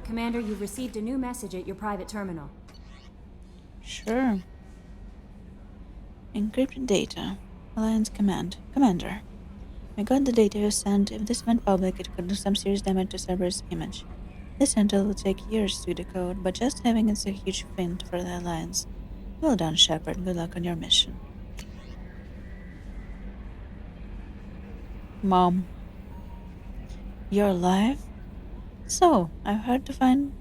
Commander, you've received a new message at your private terminal. Sure. Encrypted data. Alliance command. Commander. I got the data you sent. If this went public, it could do some serious damage to Cerberus' image. This intel will take years to decode, but just having it's a huge win for the Alliance. Well done, Shepard. Good luck on your mission. Mom. You're alive? So, I have to find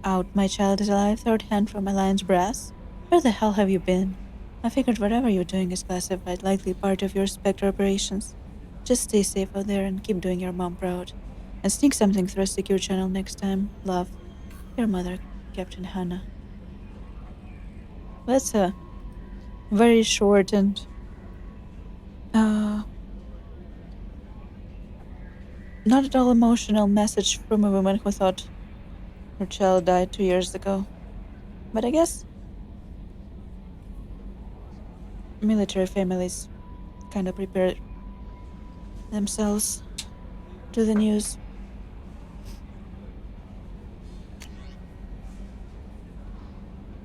out my child is alive third hand from Alliance brass. Where the hell have you been? I figured whatever you're doing is classified, likely part of your Spectre operations. Just stay safe out there and keep doing your mom proud. And sneak something through a secure channel next time. Love. Your mother, Captain Hannah. That's a very short and not at all emotional message from a woman who thought her child died 2 years ago. But I guess military families kind of prepare themselves to the news.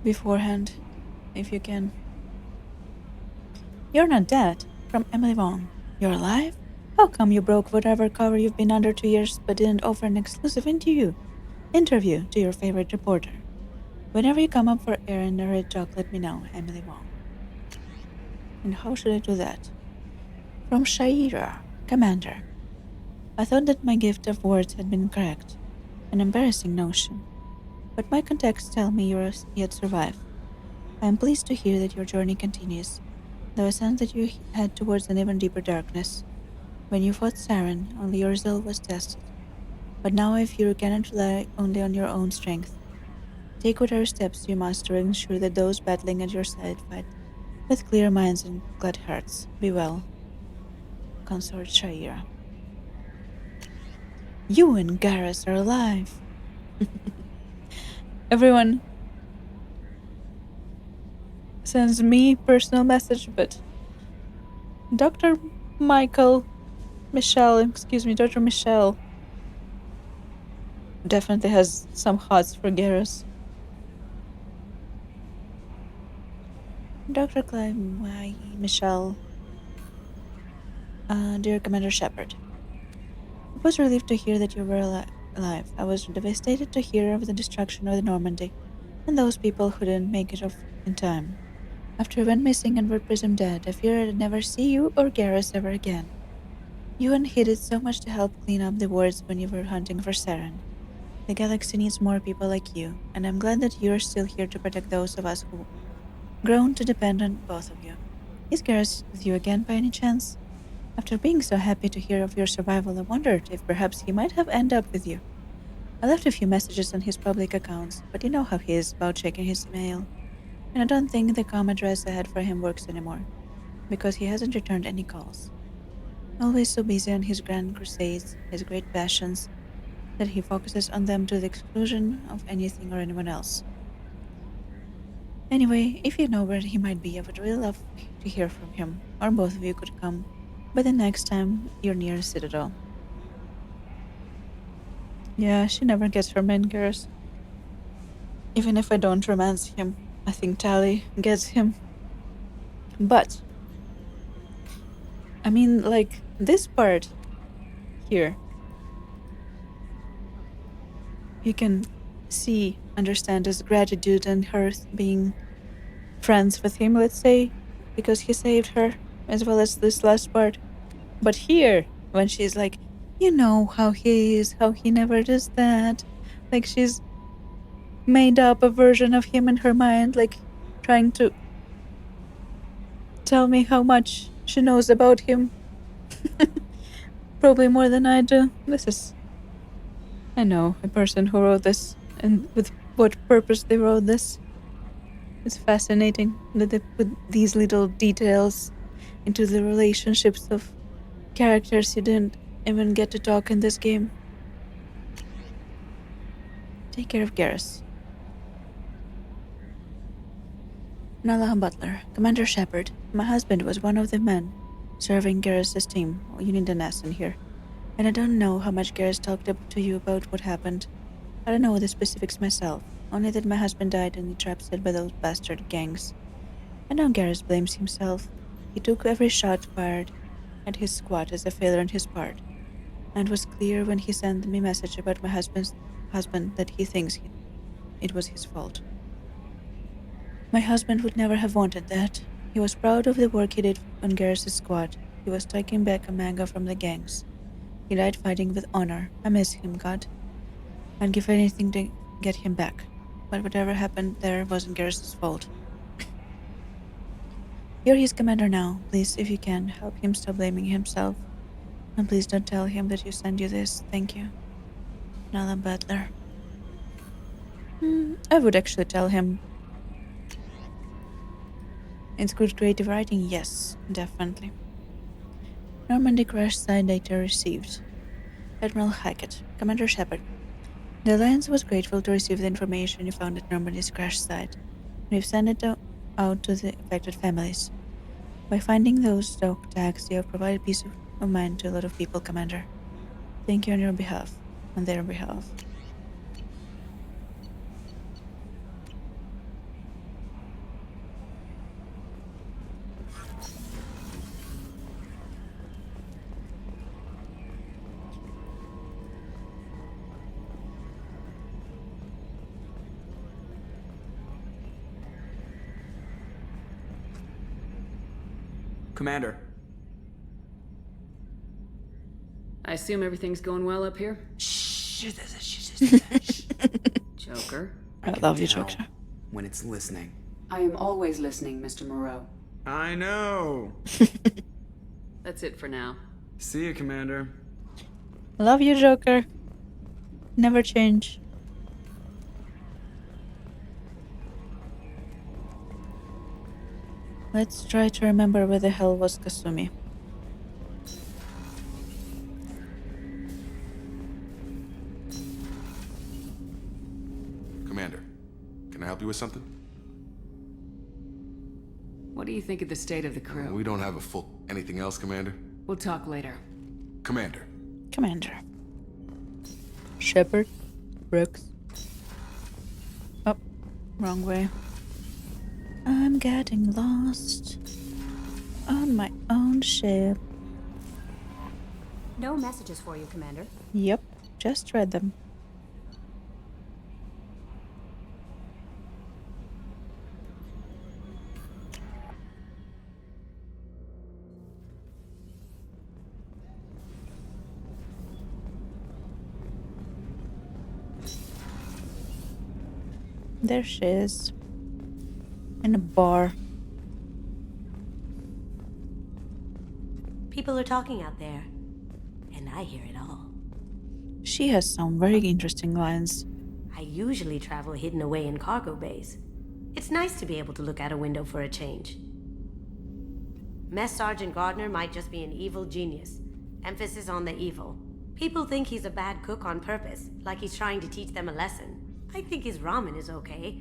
Beforehand, if you can. You're not dead. From Emily Wong. You're alive? How come you broke whatever cover you've been under 2 years but didn't offer an exclusive interview to your favorite reporter? Whenever you come up for air in a red talk, let me know, Emily Wong. And how should I do that? From Shaira, Commander. I thought that my gift of words had been correct. An embarrassing notion. But my contacts tell me you yet survive. I am pleased to hear that your journey continues, though I sense that you head towards an even deeper darkness. When you fought Saren, only your resolve was tested. But now I fear you cannot rely only on your own strength. Take whatever steps you must to ensure that those battling at your side fight with clear minds and glad hearts. Be well. Consort Shaira. You and Garrus are alive. Everyone sends me personal message, but Dr. Michelle definitely has some hots for Garrus. Dr. Michelle, dear Commander Shepard, I was relieved to hear that you were alive. I was devastated to hear of the destruction of the Normandy and those people who didn't make it off in time. After you went missing and were presumed dead, I fear I'd never see you or Garrus ever again. You and he did so much to help clean up the wards when you were hunting for Saren. The galaxy needs more people like you, and I'm glad that you're still here to protect those of us who grown to depend on both of you. Is Garrus with you again by any chance? After being so happy to hear of your survival, I wondered if perhaps he might have ended up with you. I left a few messages on his public accounts, but you know how he is about checking his mail. And I don't think the com address I had for him works anymore, because he hasn't returned any calls. Always so busy on his grand crusades, his great passions, that he focuses on them to the exclusion of anything or anyone else. Anyway, if you know where he might be, I would really love to hear from him, or both of you could come by the next time you're near Citadel. Yeah, she never gets her main Garrus. Even if I don't romance him, I think Tally gets him. But I mean, like, this part here, you can understand his gratitude and her being friends with him, let's say, because he saved her, as well as this last part. But here, when she's like, you know how he is, how he never does that, like she's made up a version of him in her mind, like trying to tell me how much she knows about him. Probably more than I do. I know a person who wrote this and with what purpose they wrote this. It's fascinating that they put these little details into the relationships of characters you didn't even get to talk in this game. Take care of Garrus. Nala Butler, Commander Shepard. My husband was one of the men serving Garrus's team. You need an S in here. And I don't know how much Gareth talked to you about what happened. I don't know the specifics myself, only that my husband died in the trap set by those bastard gangs. I know Gareth blames himself. He took every shot fired at his squad as a failure on his part, and it was clear when he sent me a message about my husband that he thinks it was his fault. My husband would never have wanted that. He was proud of the work he did on Gareth's squad. He was taking back a manga from the gangs. He died fighting with honor. I miss him, God. I'd give anything to get him back. But whatever happened there wasn't Gareth's fault. You're his commander now. Please, if you can, help him stop blaming himself. And please don't tell him that you sent you this. Thank you. Nala Butler. I would actually tell him. It's good creative writing? Yes, definitely. Normandy crash site data received. Admiral Hackett, Commander Shepard. The Alliance was grateful to receive the information you found at Normandy's crash site. We've sent it out to the affected families. By finding those dog tags, you have provided peace of mind to a lot of people, Commander. Thank you on your behalf, on their behalf. Commander. I assume everything's going well up here? Shh. Joker. I love you, Tell Joker. when it's listening. I am always listening, Mr. Moreau. I know. That's it for now. See you, Commander. Love you, Joker. Never change. Let's try to remember where the hell was Kasumi. Commander, can I help you with something? What do you think of the state of the crew? We don't have a full... Anything else, Commander? We'll talk later. Commander. Commander. Shepard. Brooks. Oh, wrong way. I'm getting lost on my own ship. No messages for you, Commander. Yep, just read them. There she is. In a bar. People are talking out there, and I hear it all. She has some very interesting lines. I usually travel hidden away in cargo bays. It's nice to be able to look out a window for a change. Mess Sergeant Gardner might just be an evil genius. Emphasis on the evil. People think he's a bad cook on purpose, like he's trying to teach them a lesson. I think his ramen is okay,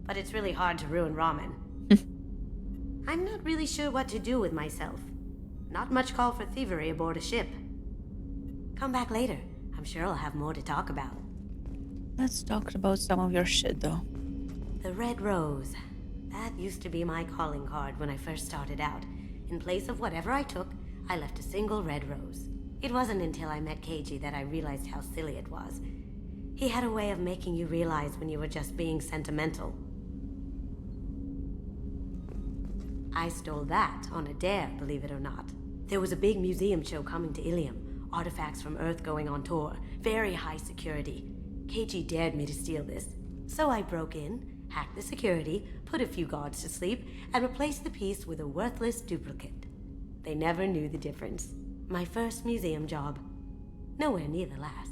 but it's really hard to ruin ramen. I'm not really sure what to do with myself. Not much call for thievery aboard a ship. Come back later. I'm sure I'll have more to talk about. Let's talk about some of your shit, though. The Red Rose. That used to be my calling card when I first started out. In place of whatever I took, I left a single red rose. It wasn't until I met Keiji that I realized how silly it was. He had a way of making you realize when you were just being sentimental. I stole that on a dare, believe it or not. There was a big museum show coming to Ilium. Artifacts from Earth going on tour. Very high security. Keiji dared me to steal this. So I broke in, hacked the security, put a few guards to sleep, and replaced the piece with a worthless duplicate. They never knew the difference. My first museum job. Nowhere near the last.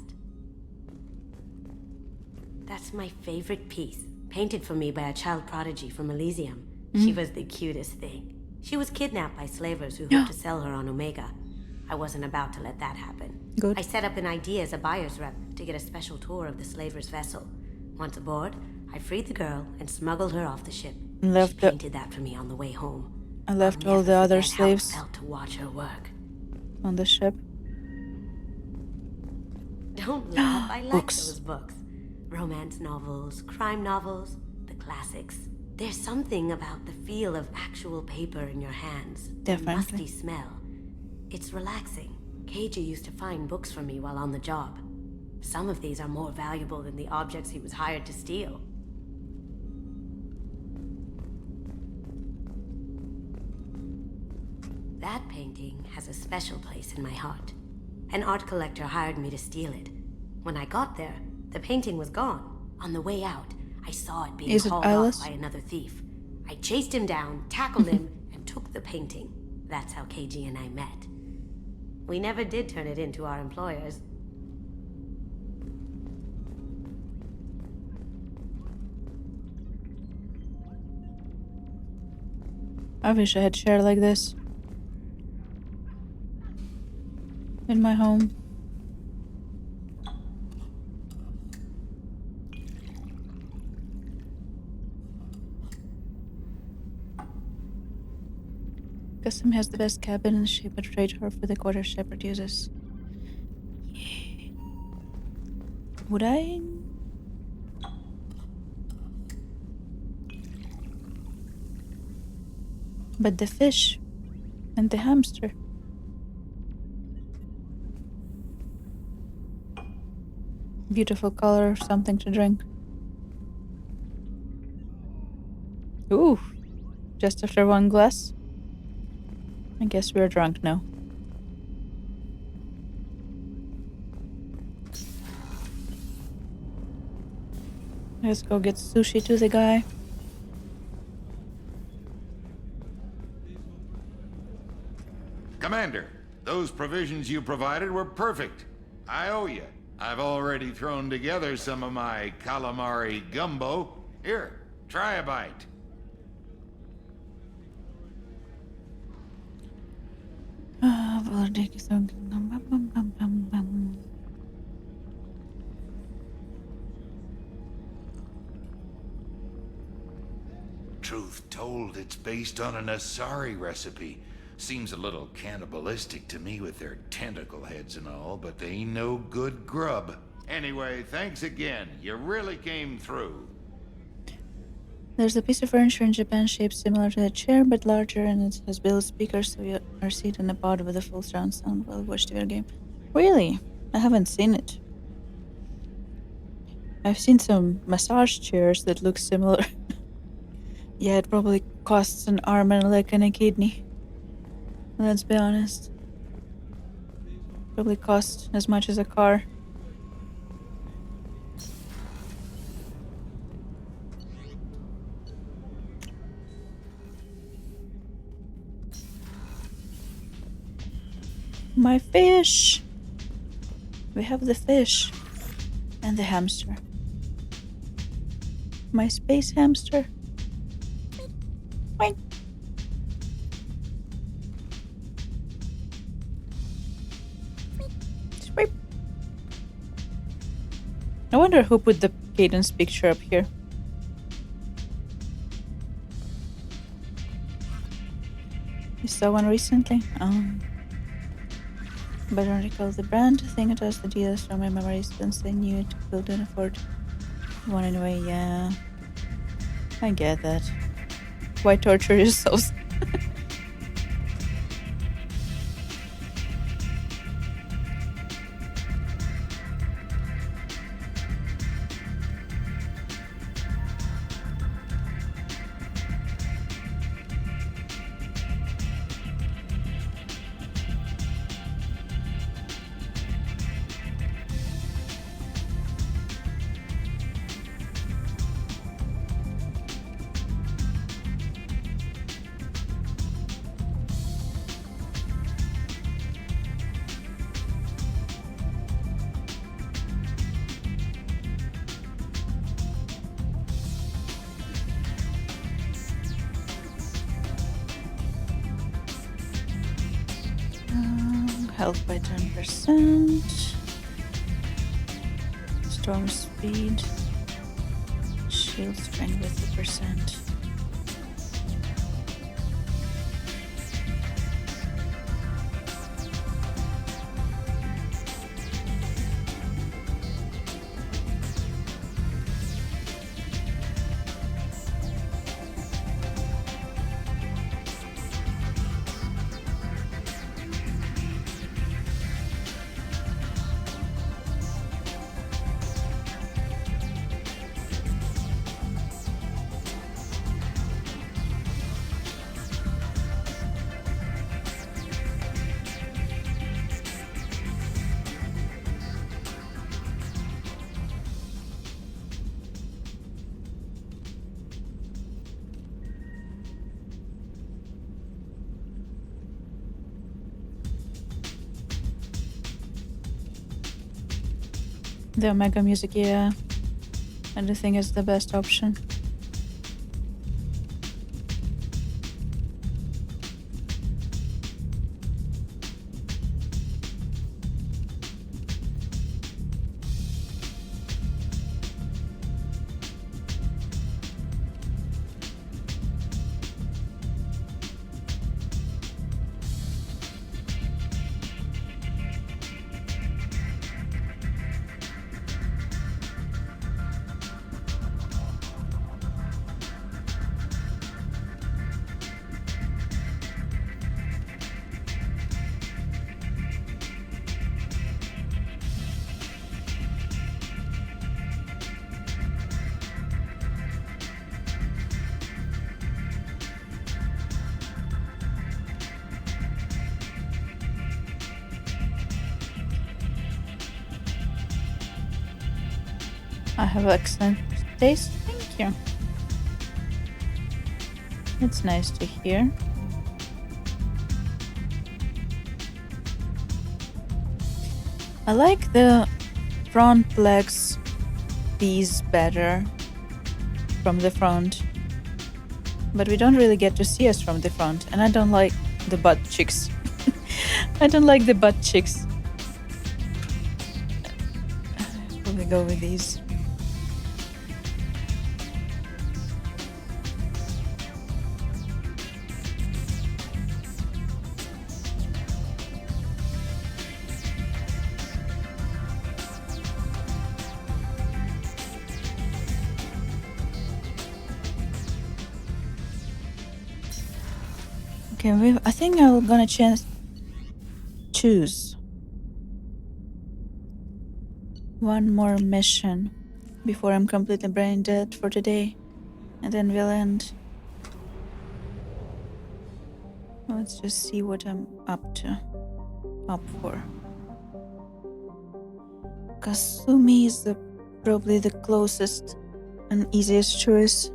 That's my favorite piece, painted for me by a child prodigy from Elysium. She was the cutest thing. She was kidnapped by slavers who hoped to sell her on Omega. I wasn't about to let that happen. Good. I set up an idea as a buyer's rep to get a special tour of the slaver's vessel. Once aboard, I freed the girl and smuggled her off the ship. Left She the- painted that for me on the way home. I left I'll all never the other forget how it slaves felt to watch her work. on the ship. Don't laugh, I like Books. those books. Romance novels, crime novels, the classics. There's something about the feel of actual paper in your hands. Definitely. The musty smell. It's relaxing. Keiji used to find books for me while on the job. Some of these are more valuable than the objects he was hired to steal. That painting has a special place in my heart. An art collector hired me to steal it. When I got there, the painting was gone. On the way out, I saw it being Is it hauled Alice? off by another thief. I chased him down, tackled him, and took the painting. That's how Keiji and I met. We never did turn it into our employers. I wish I had chair like this in my home. Custom has the best cabin in the ship, but trade her for the quarter Shepard uses. Yeah. Would I? But the fish and the hamster. Beautiful color, something to drink. Ooh, just after one glass. I guess we're drunk now. Let's go get sushi to the guy. Commander, those provisions you provided were perfect. I owe you. I've already thrown together some of my calamari gumbo. Here, try a bite. Truth told, it's based on an Asari recipe. Seems a little cannibalistic to me with their tentacle heads and all, but they ain't no good grub. Anyway, thanks again. You really came through. There's a piece of furniture in Japan shaped similar to a chair, but larger, and it has built speakers, so you are seated in a pod with a full surround sound while you watch the video game. Really? I haven't seen it. I've seen some massage chairs that look similar. Yeah, it probably costs an arm and a leg and a kidney. Let's be honest. Probably cost as much as a car. My fish! We have the fish. And the hamster. My space hamster. Wait. Swipe. I wonder who put the Cadence picture up here. You saw one recently? But I don't recall the brand. I think it was the dealers from my memories since they knew it couldn't afford one anyway. Yeah, I get that. Why torture yourselves? Health by 10%. Storm speed. Shield strength with 50%. The Omega music, yeah. I do think it's the best option. I have excellent taste. Thank you. It's nice to hear. I like the front legs piece better from the front, but we don't really get to see us from the front, and I don't like the butt cheeks. I don't like the butt cheeks. I'll probably go with these. Okay, I think I'm gonna choose one more mission before I'm completely brain dead for today, and then we'll end. Let's just see what I'm up for. Kasumi is probably the closest and easiest choice.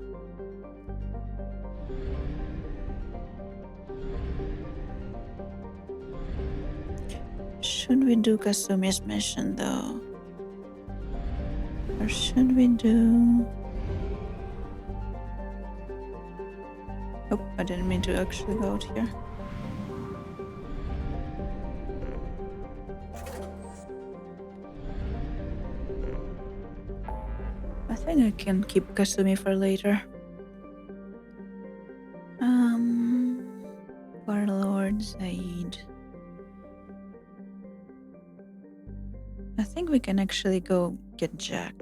Should we do Kasumi's mission though? Or should we do... Oh, I didn't mean to actually go out here. I think I can keep Kasumi for later. Warlord Zaid. I think we can actually go get Jack.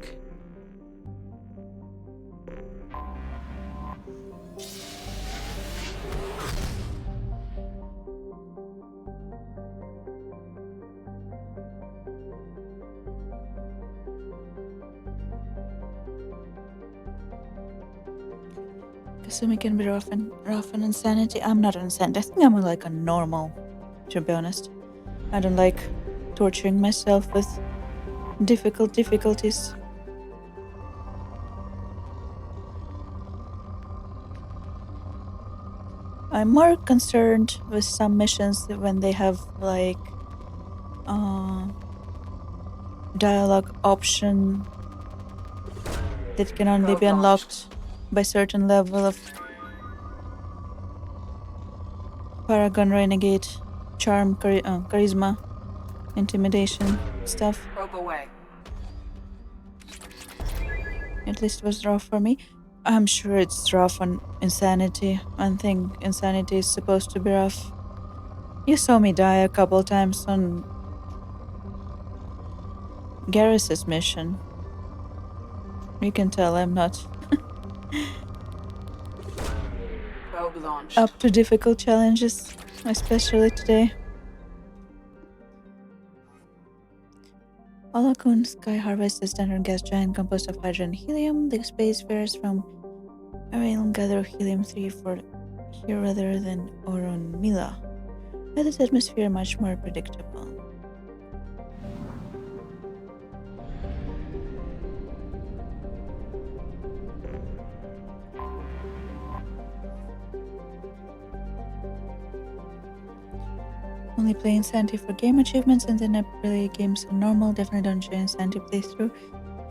Kasumi can be rough and insanity. I'm not insanity. I think I'm like a normal, to be honest. I don't like torturing myself with difficulties. I'm more concerned with some missions when they have like dialogue option that can only be unlocked by certain level of Paragon, Renegade, Charm, Charisma, Intimidation stuff. Probe away. At least it was rough for me. I'm sure it's rough on Insanity. I think Insanity is supposed to be rough. You saw me die a couple times on Garrus's mission. You can tell I'm not Probe launched. up to difficult challenges, especially today. Olakun Sky Harvest is a standard gas giant composed of hydrogen and helium. The spacefarers from Ariel gather helium-3 for here rather than Oron Mila. But this atmosphere much more predictable. only play incentive for game achievements and then I play games on normal. Definitely don't enjoy incentive playthrough.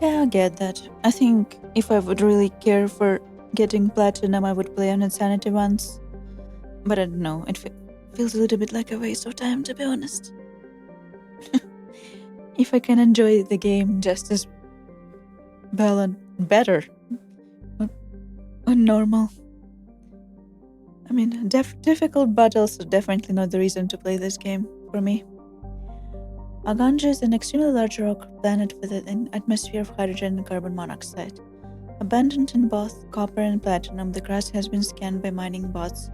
Yeah, I get that. I think if I would really care for getting platinum, I would play on insanity ones. But I don't know, it feels a little bit like a waste of time, to be honest. If I can enjoy the game just as well and better on normal. I mean, difficult battles are definitely not the reason to play this game for me. Aganja is an extremely large rock planet with an atmosphere of hydrogen and carbon monoxide. Abundant in both copper and platinum, the crust has been scanned by mining bots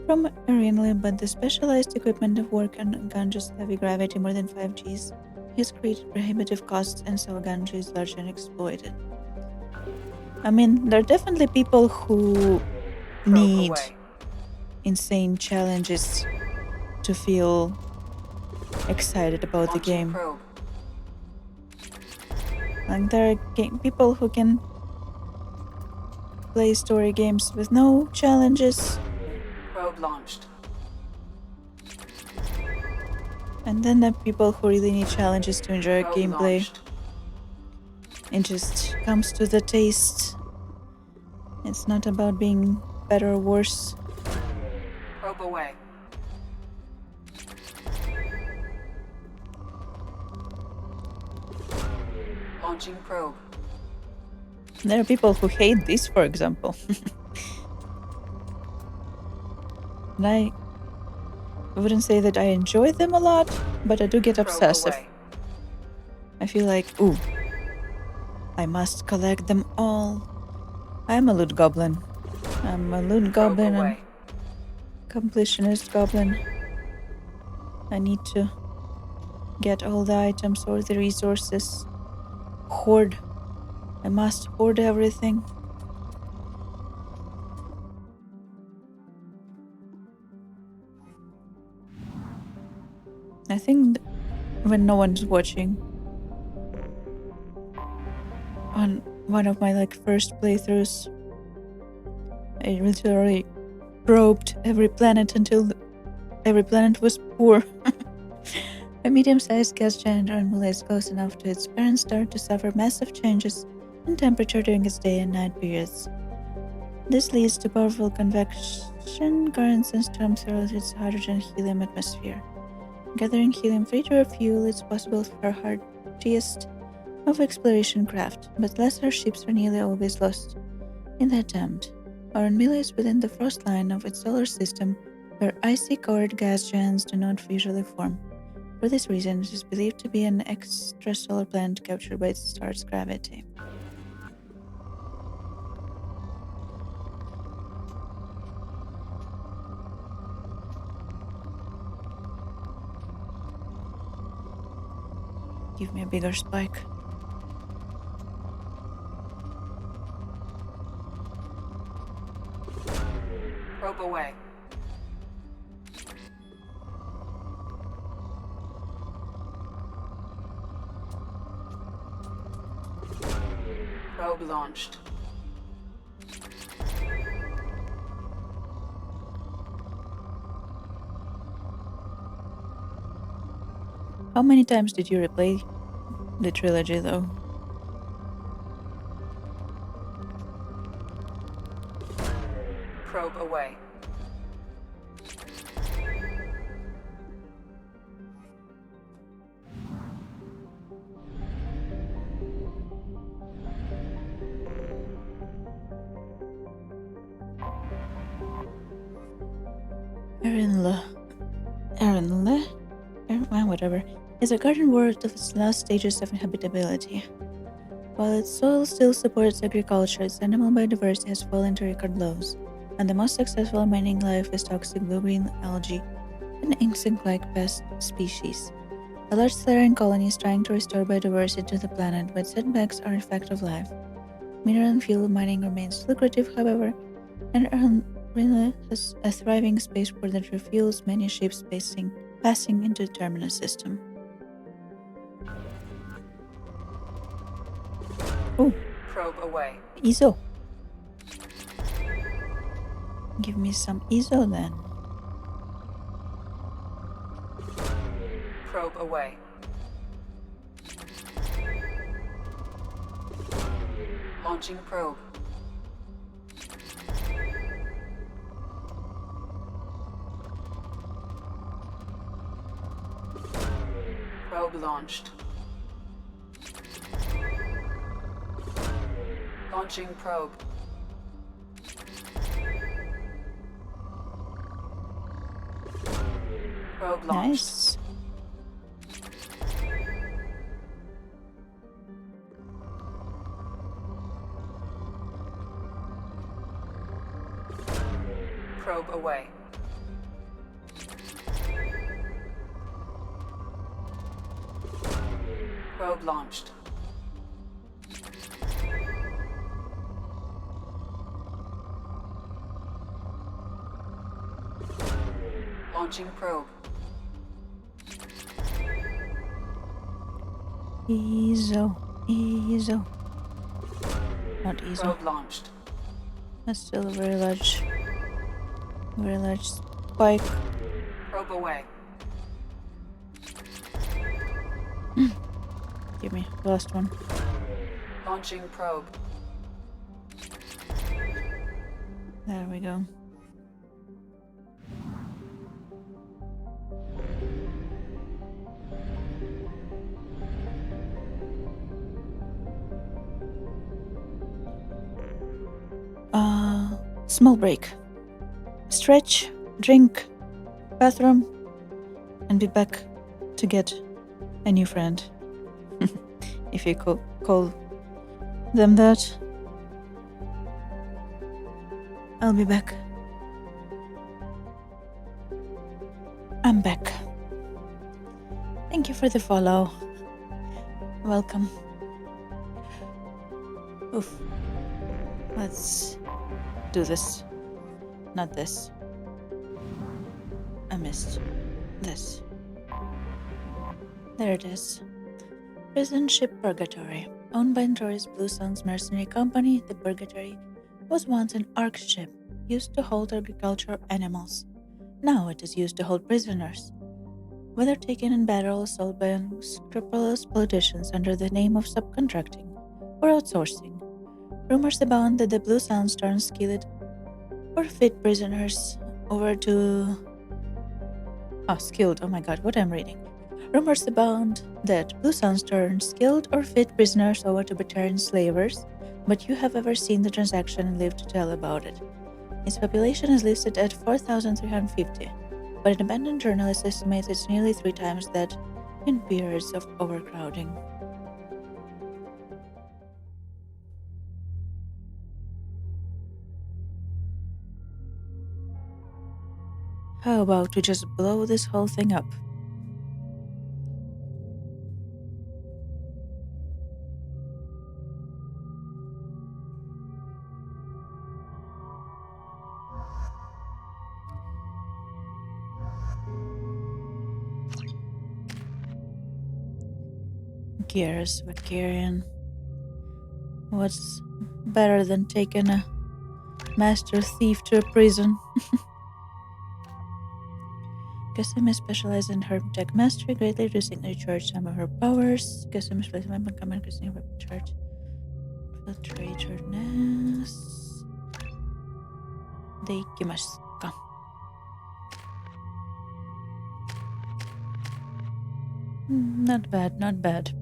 from Arenally, but the specialized equipment of work on Aganja's heavy gravity, more than 5 Gs, has created prohibitive costs, and so Aganja is largely unexploited. I mean, there are definitely people who need insane challenges to feel excited about the game. Like there are people who can play story games with no challenges. Probe launched. And then there are people who really need challenges to enjoy Probe gameplay. launched. It just comes to the taste. It's not about being better or worse. Probe away. Launching probe. There are people who hate this, for example. And I wouldn't say that I enjoy them a lot, but I do get Probe obsessive. away. I feel like, ooh, I must collect them all. I'm a loot goblin. I'm a loot Probe goblin and away. completionist goblin. I need to get all the items or the resources. Hoard. I must hoard everything. I think when no one's watching, on one of my first playthroughs, I literally probed every planet until every planet was poor. A medium-sized gas giant animal is close enough to its parent star to suffer massive changes in temperature during its day and night periods. This leads to powerful convection currents and storms throughout its hydrogen-helium atmosphere. Gathering helium free to refuel is possible for hardiest of exploration craft, but lesser ships are nearly always lost in the attempt. Orenmila is within the frost line of its solar system, where icy-covered gas giants do not usually form. For this reason, it is believed to be an extrasolar planet captured by its star's gravity. Give me a bigger spike. Probe away. Probe launched. How many times did you replay the trilogy, though? Probe away. Whatever, is a garden world of its last stages of habitability. While its soil still supports agriculture, its animal biodiversity has fallen to record lows, and the most successful mining life is toxic blue-green algae and insect-like pest species. A large Therian colony is trying to restore biodiversity to the planet, but setbacks are a fact of life. Mineral and fuel mining remains lucrative, however, and Arenally has a thriving spaceport that refuels many ships passing into the terminus system. Oh, Probe away. ISO. Give me some ISO then. Probe away. Launching probe. Probe launched. Launching probe. Probe launched. Nice. Probe away. Probe launched. Launching probe. Eezo. Not Eezo. Probe launched. That's still a very large spike. Probe away. Give me last one. Launching probe. There we go. Small break. Stretch, drink, bathroom, and be back to get a new friend. If you call them that. I'll be back. I'm back. Thank you for the follow. Welcome. Oof. Let's do this. Not this. I missed this. There it is. Prison ship Purgatory. Owned by notorious Blue Sun's mercenary company, the Purgatory was once an ark ship used to hold agricultural animals. Now it is used to hold prisoners, whether taken in battle or sold by unscrupulous politicians under the name of subcontracting or outsourcing. Rumors abound that the Blue Suns turn skilled or fit prisoners over to... skilled, oh my god, what I'm reading. Rumors abound that Blue Suns turn skilled or fit prisoners over to Batarian slavers, but you have ever seen the transaction and lived to tell about it. Its population is listed at 4,350, but independent journalists estimate it's nearly 3 times that in periods of overcrowding. How about we just blow this whole thing up? Gears, Valkyrian. What's better than taking a master thief to a prison? Kasumi specialized in herb tech mastery, greatly reducing the recharge time of her powers. Kasumi specialized in weapon command, increasing her weapon charge. Filtratedness. でいきますか。Not bad, not bad.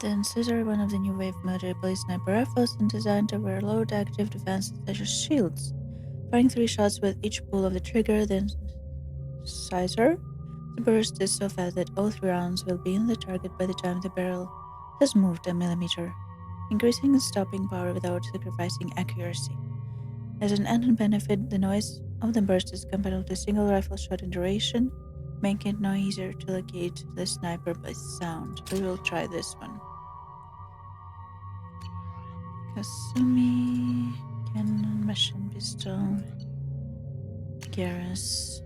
Then Caesar, one of the new wave military police sniper rifles, and designed to wear low active defense such as shields, firing 3 shots with each pull of the trigger. Then Caesar, the burst is so fast that all 3 rounds will be in the target by the time the barrel has moved a millimeter, increasing its stopping power without sacrificing accuracy. As an added benefit, the noise of the burst is comparable to a single rifle shot in duration, making it no easier to locate the sniper by sound. We will try this one. Kasumi, cannon, machine pistol, Garrus.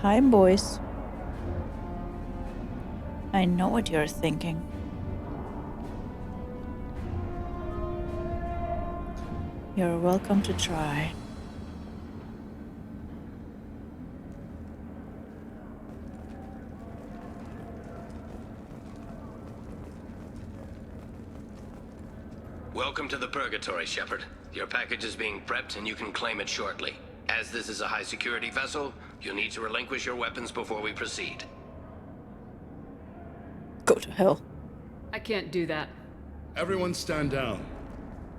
Hi, boys. I know what you're thinking. You're welcome to try. Welcome to the Purgatory, Shepard. Your package is being prepped and you can claim it shortly. As this is a high-security vessel, you'll need to relinquish your weapons before we proceed. Go to hell. I can't do that. Everyone stand down.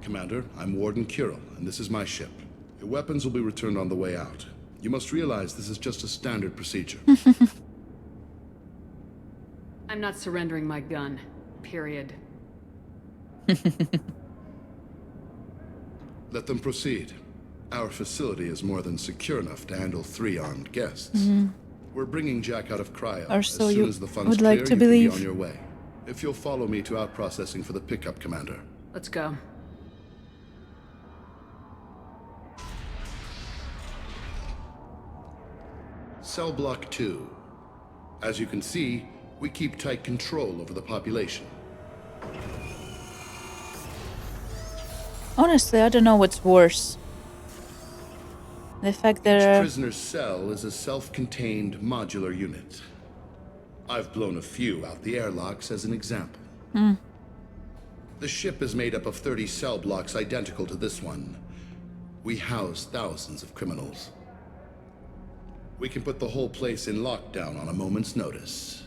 Commander, I'm Warden Kirill, and this is my ship. Your weapons will be returned on the way out. You must realize this is just a standard procedure. I'm not surrendering my gun. Period. Let them proceed. Our facility is more than secure enough to handle 3 armed guests. We're bringing Jack out of cryo. Or As so soon you as the funds would clear, like to you can be believe. on your way. If you'll follow me to out processing for the pickup, Commander. Let's go. Cell Block 2. As you can see, we keep tight control over the population. Honestly, I don't know what's worse. The fact that Each prisoner's cell is a self-contained modular unit. I've blown a few out the airlocks as an example. The ship is made up of 30 cell blocks identical to this one. We house thousands of criminals. We can put the whole place in lockdown on a moment's notice.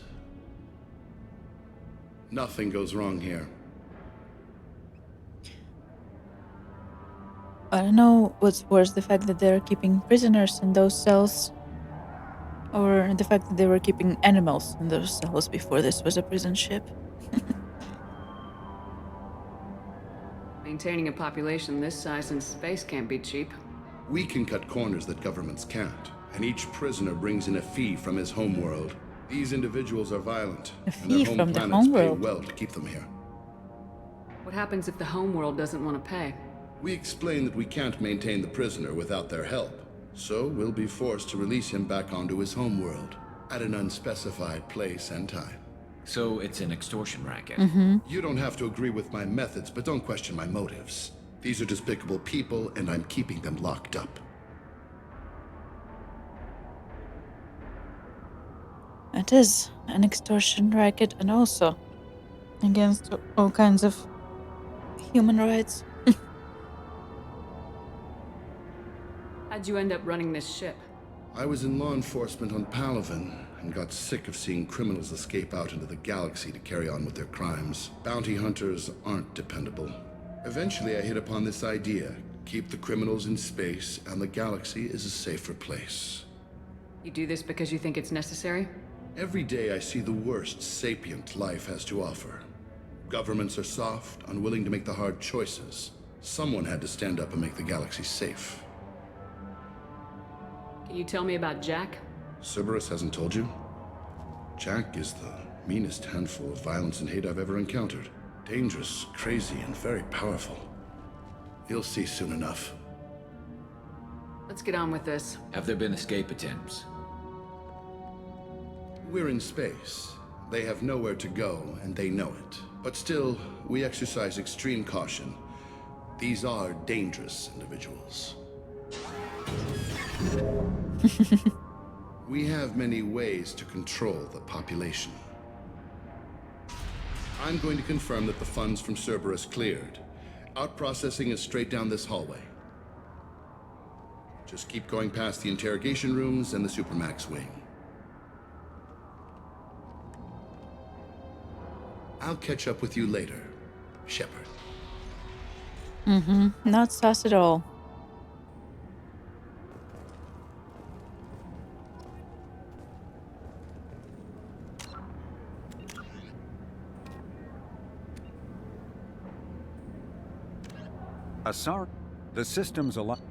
Nothing goes wrong here. I don't know what's worse, the fact that they're keeping prisoners in those cells, or the fact that they were keeping animals in those cells before this was a prison ship. Maintaining a population this size in space can't be cheap. We can cut corners that governments can't, and each prisoner brings in a fee from his homeworld. These individuals are violent, A and their fee home from the planets pay homeworld. well to keep them here. What happens if the homeworld doesn't want to pay? We explain that we can't maintain the prisoner without their help, so we'll be forced to release him back onto his homeworld at an unspecified place and time. So it's an extortion racket. You don't have to agree with my methods, but don't question my motives. These are despicable people, and I'm keeping them locked up. It is an extortion racket and also against all kinds of human rights. How'd you end up running this ship? I was in law enforcement on Palaven and got sick of seeing criminals escape out into the galaxy to carry on with their crimes. Bounty hunters aren't dependable. Eventually, I hit upon this idea. Keep the criminals in space, and the galaxy is a safer place. You do this because you think it's necessary? Every day I see the worst sapient life has to offer. Governments are soft, unwilling to make the hard choices. Someone had to stand up and make the galaxy safe. Can you tell me about Jack? Cerberus hasn't told you? Jack is the meanest handful of violence and hate I've ever encountered. Dangerous, crazy, and very powerful. You'll see soon enough. Let's get on with this. Have there been escape attempts? We're in space. They have nowhere to go, and they know it. But still, we exercise extreme caution. These are dangerous individuals. We have many ways to control the population. I'm going to confirm that the funds from Cerberus cleared. Out-processing is straight down this hallway. Just keep going past the interrogation rooms and the Supermax wing. I'll catch up with you later, Shepard. Not sus at all. Sorry, the system's alive.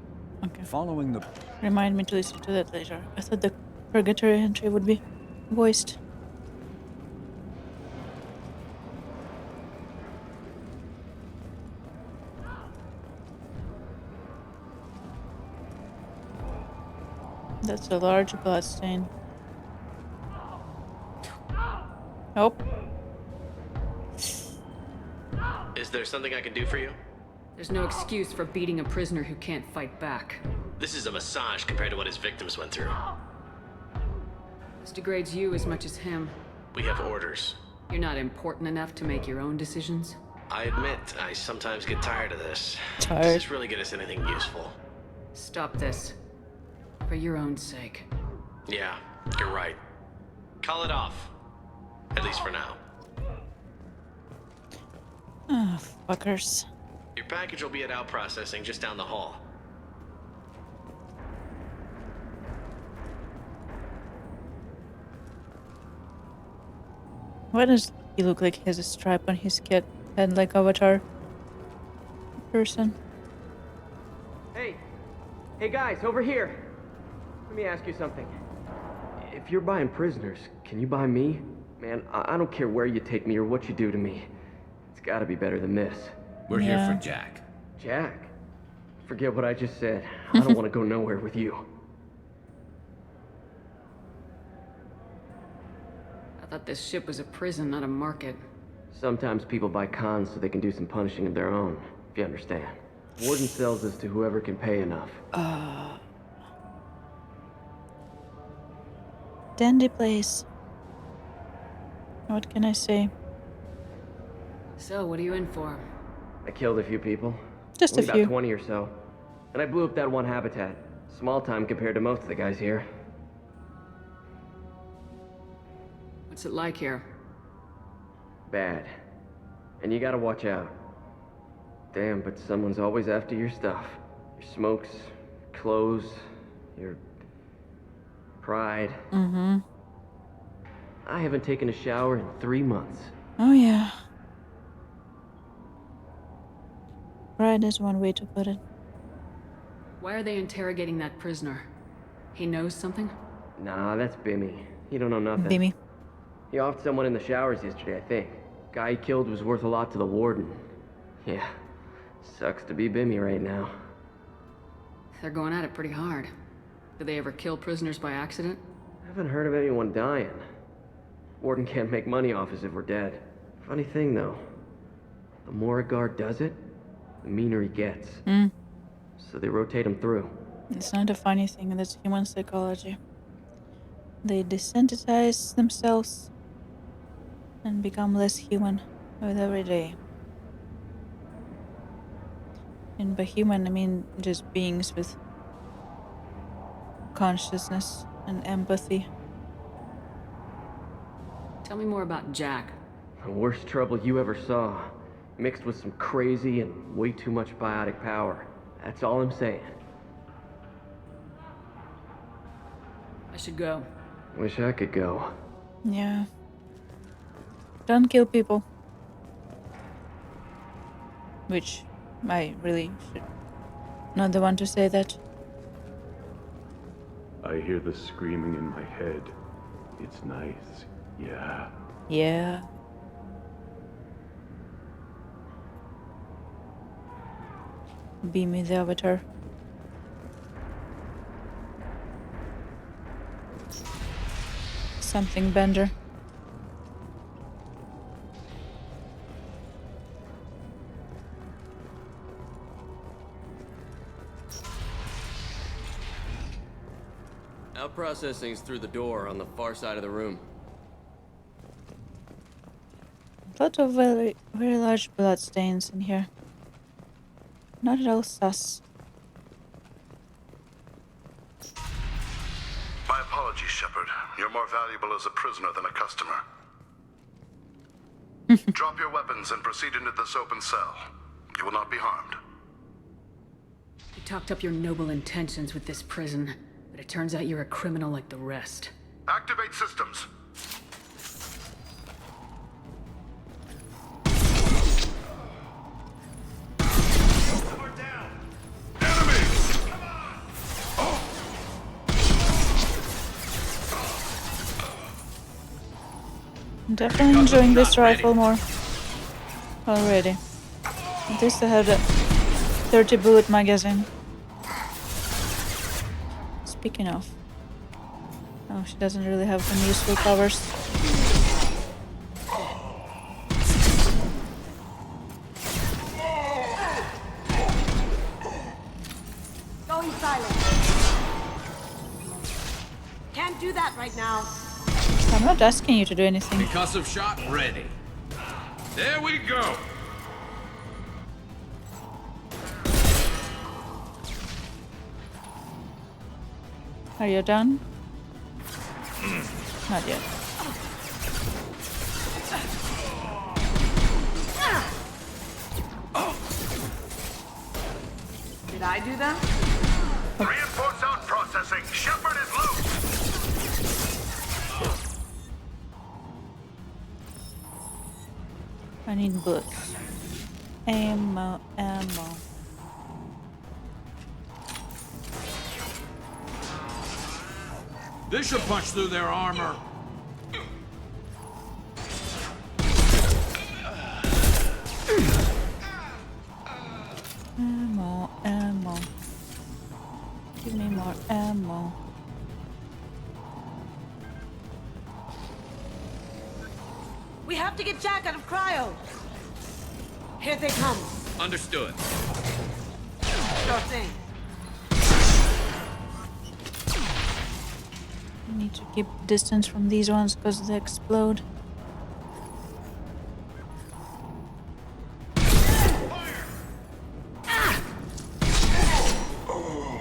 Okay. Following the... Remind me to listen to that later. I thought the purgatory entry would be voiced. That's a large bloodstain. Nope. Is there something I can do for you? There's no excuse for beating a prisoner who can't fight back. This is a massage compared to what his victims went through. This degrades you as much as him. We have orders. You're not important enough to make your own decisions? I admit, I sometimes get tired of this. Tired? Does this really get us anything useful? Stop this. For your own sake. Yeah, you're right. Call it off. At least for now. Oh, fuckers. Your package will be at out processing just down the hall. Why does he look like he has a stripe on his head like Avatar person? Hey guys, over here. Let me ask you something. If you're buying prisoners, can you buy me? Man, I don't care where you take me or what you do to me. It's gotta be better than this. We're here for Jack. Jack? Forget what I just said. I don't want to go nowhere with you. I thought this ship was a prison, not a market. Sometimes people buy cons so they can do some punishing of their own, if you understand. Warden sells us to whoever can pay enough. Dandy place. What can I say? So, what are you in for? I killed a few people. Just a Only few. about 20 or so. And I blew up that one habitat. Small time compared to most of the guys here. What's it like here? Bad. And you gotta watch out. Damn, but someone's always after your stuff. Your smokes, clothes, your pride. Mm-hmm. I haven't taken a shower in 3 months. Oh yeah. Pride is one way to put it. Why are they interrogating that prisoner? He knows something? Nah, that's Bimmy. He don't know nothing. Bimmy. He offed someone in the showers yesterday, I think. Guy he killed was worth a lot to the warden. Yeah. Sucks to be Bimmy right now. They're going at it pretty hard. Do they ever kill prisoners by accident? I haven't heard of anyone dying. Warden can't make money off us if we're dead. Funny thing, though. The more a guard does it, the meaner he gets. So they rotate him through. It's not a funny thing, that's human psychology. They desensitize themselves and become less human with every day. And by human, I mean just beings with consciousness and empathy. Tell me more about Jack. The worst trouble you ever saw. Mixed with some crazy and way too much biotic power. That's all I'm saying. I should go. Wish I could go. Yeah. Don't kill people. Which I really should not the one to say that. I hear the screaming in my head. It's nice. Yeah. Yeah. Be me the avatar. Something bender. Out processing's through the door on the far side of the room. A lot of very large blood stains in here. Not at all sus. My apologies, Shepard. You're more valuable as a prisoner than a customer. Drop your weapons and proceed into this open cell. You will not be harmed. You talked up your noble intentions with this prison, but it turns out you're a criminal like the rest. Activate systems. I'm definitely enjoying this rifle more already. At least I have a 30 bullet magazine. Speaking of. Oh, she doesn't really have some useful covers. Going silent. Can't do that right now. I'm not asking you to do anything. Concussive shot ready. There we go. Are you done? Not yet. Did I do that? Reinforce out processing. Shepard is loose. I need bullets. Ammo. This should punch through their armor. Ammo. Give me more ammo. We have to get Jack out of cryo. Here they come. Understood. Sure thing. I need to keep distance from these ones because they explode.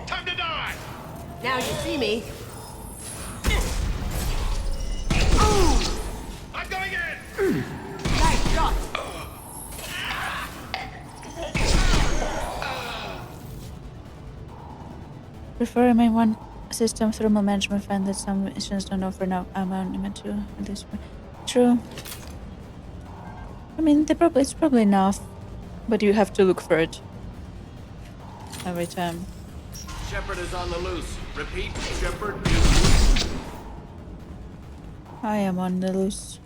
Time to die. Now you see me. I'm going in. Nice shot. Prefer my one system thermal management fan that some missions don't offer now. I'm on to at least. True. I mean, it's probably enough, but you have to look for it every time. Shepard is on the loose. Repeat, Shepard is loose. I am on the loose.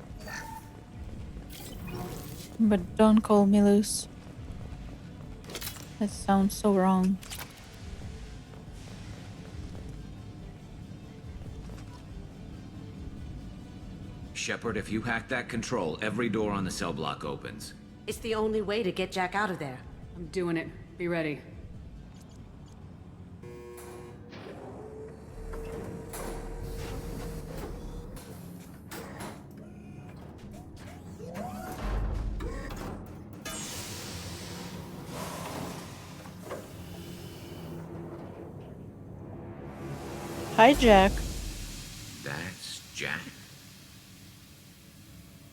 But don't call me loose. That sounds so wrong. Shepard, if you hack that control, every door on the cell block opens. It's the only way to get Jack out of there. I'm doing it. Be ready. Hi, Jack. That's Jack.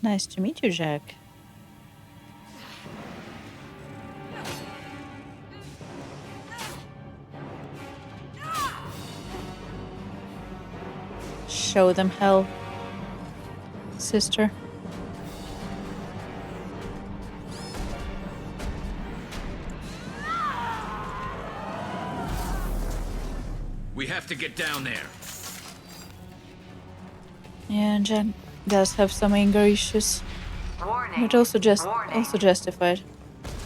Nice to meet you, Jack. Show them hell, sister. We have to get down there. Yeah, Jack does have some anger issues, but also justified.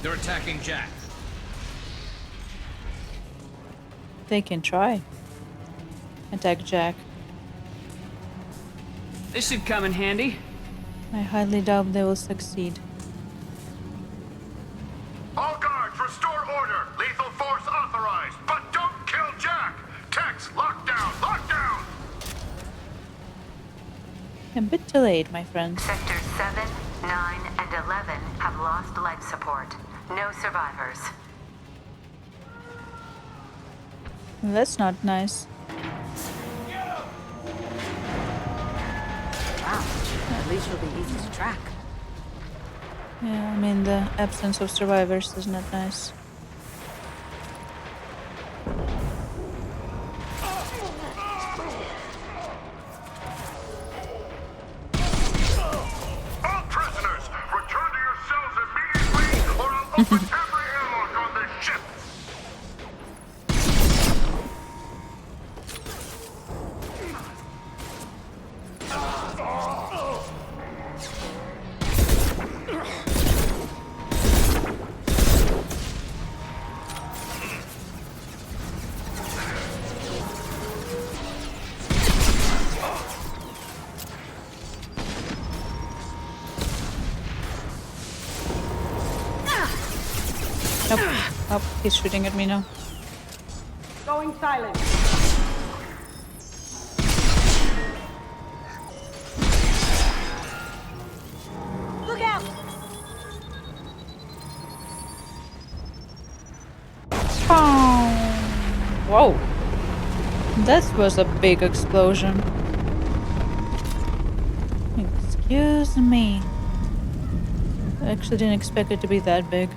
They're attacking Jack. They can try. Attack Jack. This should come in handy. I highly doubt they will succeed. All guards, restore order. Lethal force authorized, but don't kill Jack. Tex, lockdown, lockdown. A bit delayed, my friends. Sectors 7, 9, and 11 have lost life support. No survivors. That's not nice. Wow. At least she'll be easy to track. Yeah, I mean, the absence of survivors is not nice. All prisoners, return to your cells immediately, or I'll open every airlock on this ship. Nope. Oh, he's shooting at me now. Going silent. Look out! Whoa. That was a big explosion. Excuse me. I actually didn't expect it to be that big.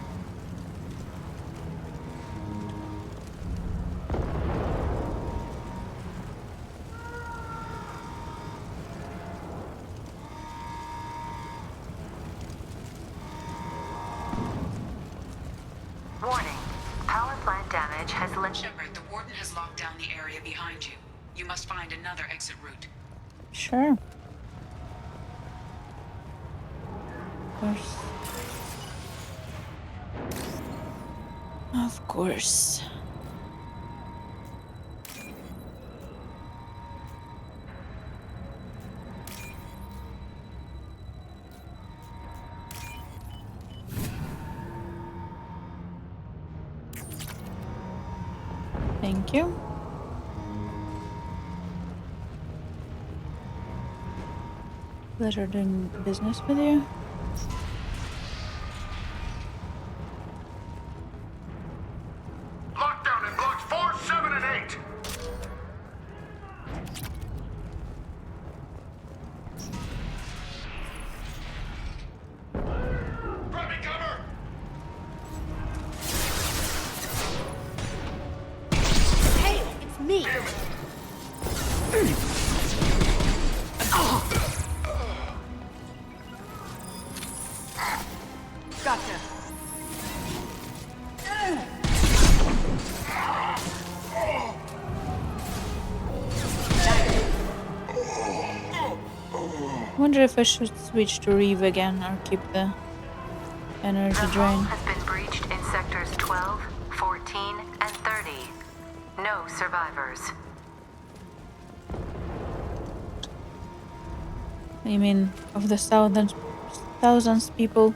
Warning. Power plant damage has led... Shepard, the warden has locked down the area behind you. You must find another exit route. Sure. Of course. Of course. Thank you. Pleasure doing business with you. Lockdown in blocks 4, 7, and 8. Grabbing cover. Hey, it's me. Gotcha. Wonder if I should switch to Reeve again or keep the energy The hull drain. has been breached in sectors 12, 14, and 30. No survivors. I mean, of the thousands people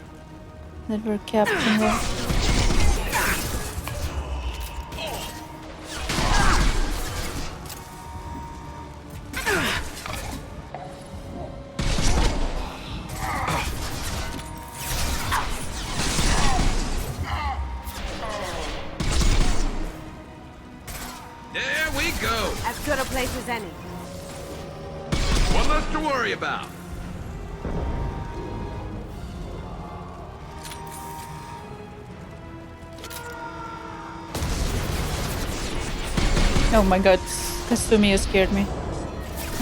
that were kept in the... There we go! As good a place as any. One less to worry about. Oh my god, Kasumi, you scared me. I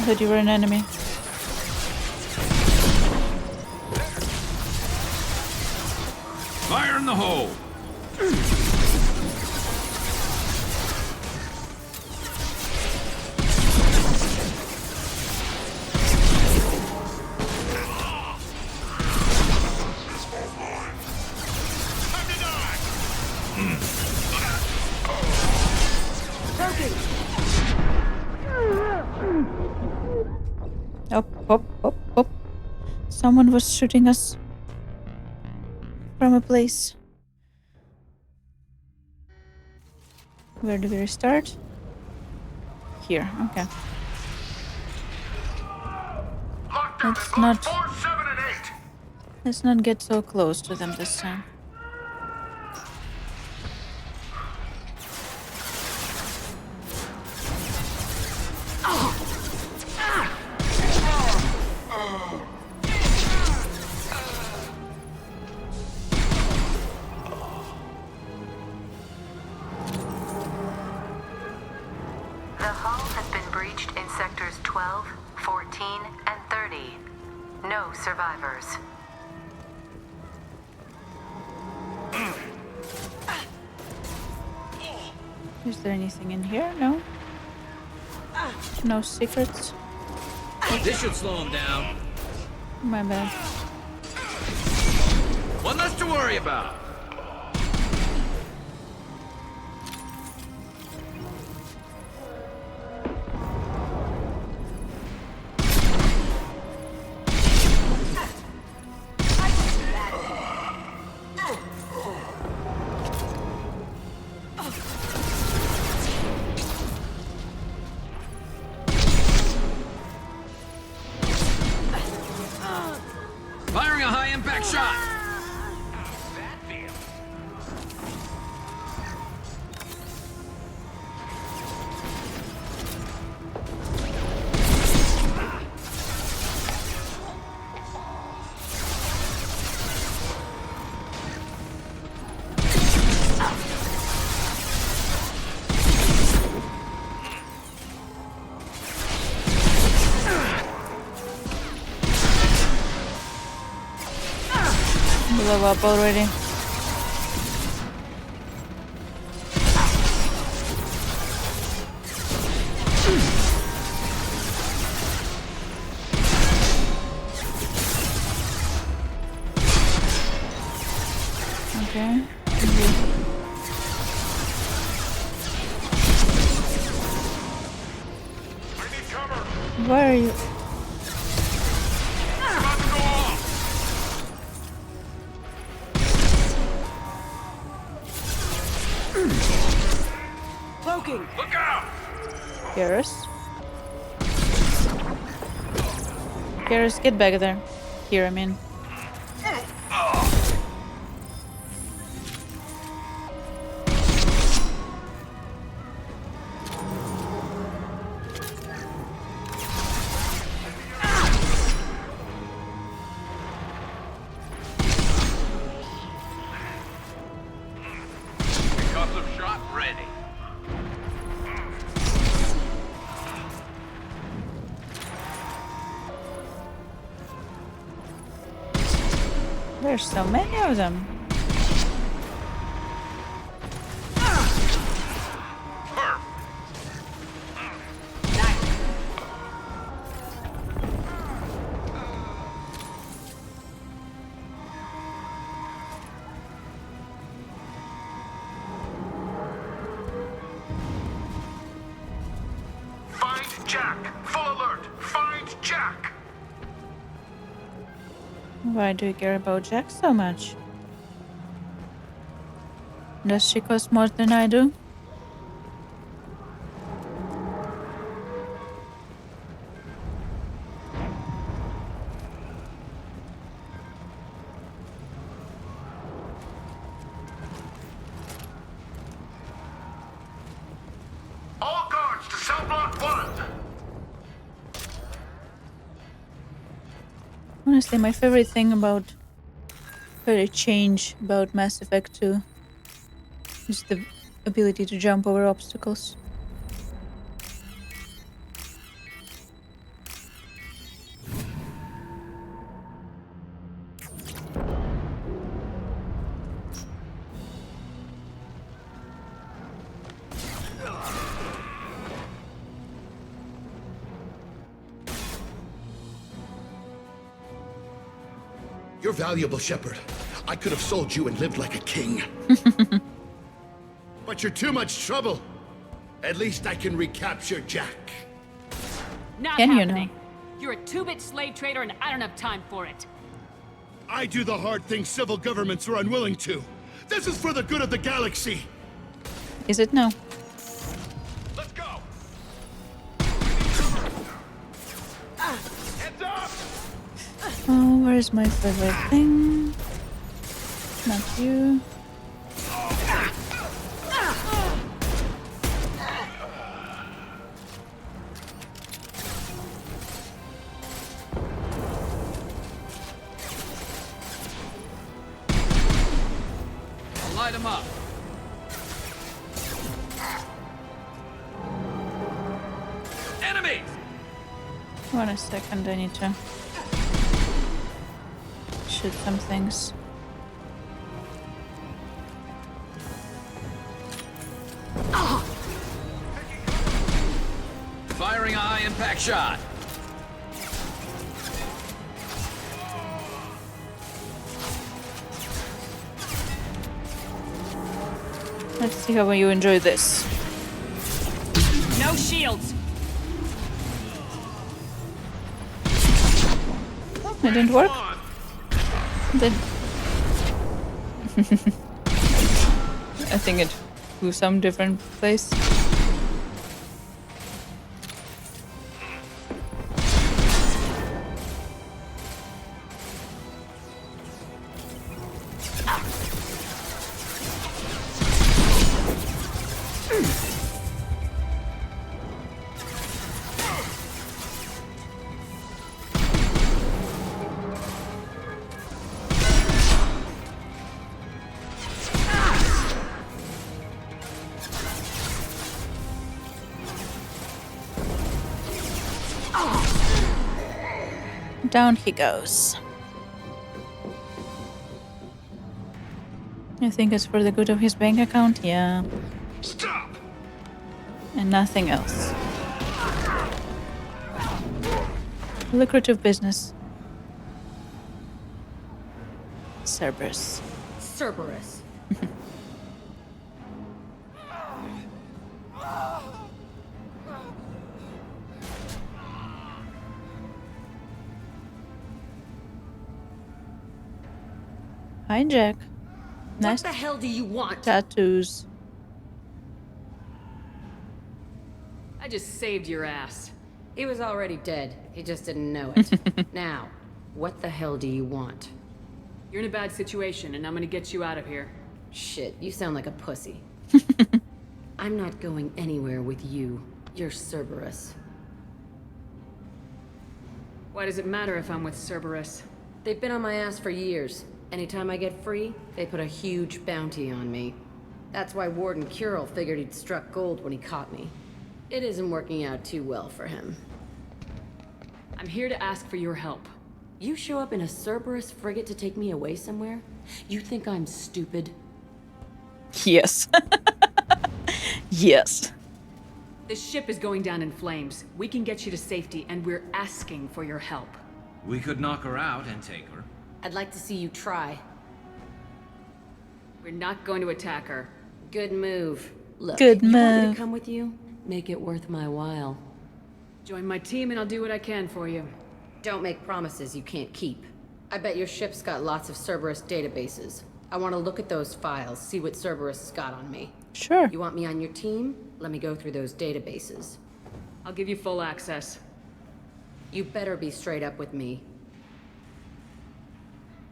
thought you were an enemy. Fire in the hole! Up. Someone was shooting us from a place. Where do we restart? Here, okay. Let's not get so close to them this time. The hull has been breached in sectors 12, 14, and 30. No survivors. Is there anything in here? No? No secrets? This should slow him down. My bad. One less to worry about. shot! Blow up already. Okay. Where are you? Cloaking! Look out! Garrus? Garrus, get back there. Here, I mean. Concussive shot ready. There's so many of them. Find Jack! Full alert! Find Jack! Why do you care about Jack so much? Does she cost more than I do? All guards to cell block 1! Honestly, my favorite thing about change about Mass Effect 2 is the ability to jump over obstacles. You're valuable, Shepard. I could have sold you and lived like a king. But you're too much trouble. At least I can recapture Jack. Not Can you happening. know? You're a 2-bit slave trader and I don't have time for it. I do the hard things civil governments are unwilling to. This is for the good of the galaxy. Is it now? Let's go! Heads up! Oh, where's my favorite thing? Not you. Light him up. Enemy! 1 second, I need to shoot some things. Firing a high impact shot. Let's see how you enjoy this. No shields. Oh, it didn't work. Then I think it flew some different place. Down he goes. I think it's for the good of his bank account, yeah. Stop! And nothing else. Lucrative business. Cerberus. Cerberus. Hi, Jack. What the hell do you want? Tattoos. I just saved your ass. He was already dead. He just didn't know it. Now, what the hell do you want? You're in a bad situation, and I'm gonna get you out of here. Shit, you sound like a pussy. I'm not going anywhere with you. You're Cerberus. Why does it matter if I'm with Cerberus? They've been on my ass for years. Anytime I get free, they put a huge bounty on me. That's why Warden Curel figured he'd struck gold when he caught me. It isn't working out too well for him. I'm here to ask for your help. You show up in a Cerberus frigate to take me away somewhere? You think I'm stupid? Yes. Yes. This ship is going down in flames. We can get you to safety, and we're asking for your help. We could knock her out and take her. I'd like to see you try. We're not going to attack her. Good move. Look, Good you want me move. to come with you? Make it worth my while. Join my team and I'll do what I can for you. Don't make promises you can't keep. I bet your ship's got lots of Cerberus databases. I want to look at those files, see what Cerberus has got on me. Sure. You want me on your team? Let me go through those databases. I'll give you full access. You better be straight up with me.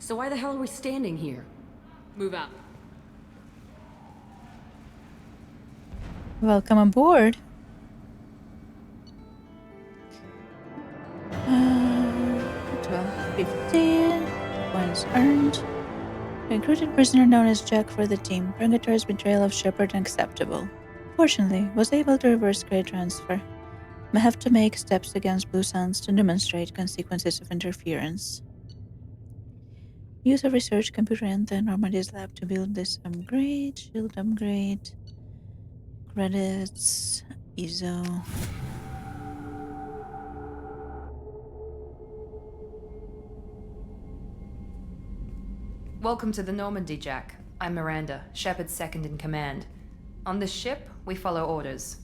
So why the hell are we standing here? Move out. Welcome aboard. 12:15 points earned. Recruited prisoner known as Jack for the team. Purgatory's betrayal of Shepard unacceptable. Fortunately, was able to reverse grade transfer. May have to make steps against Blue Suns to demonstrate consequences of interference. Use a research computer in the Normandy's lab to build this upgrade. Shield upgrade. Credits. ISO. Welcome to the Normandy, Jack. I'm Miranda, Shepard's second in command. On this ship, we follow orders.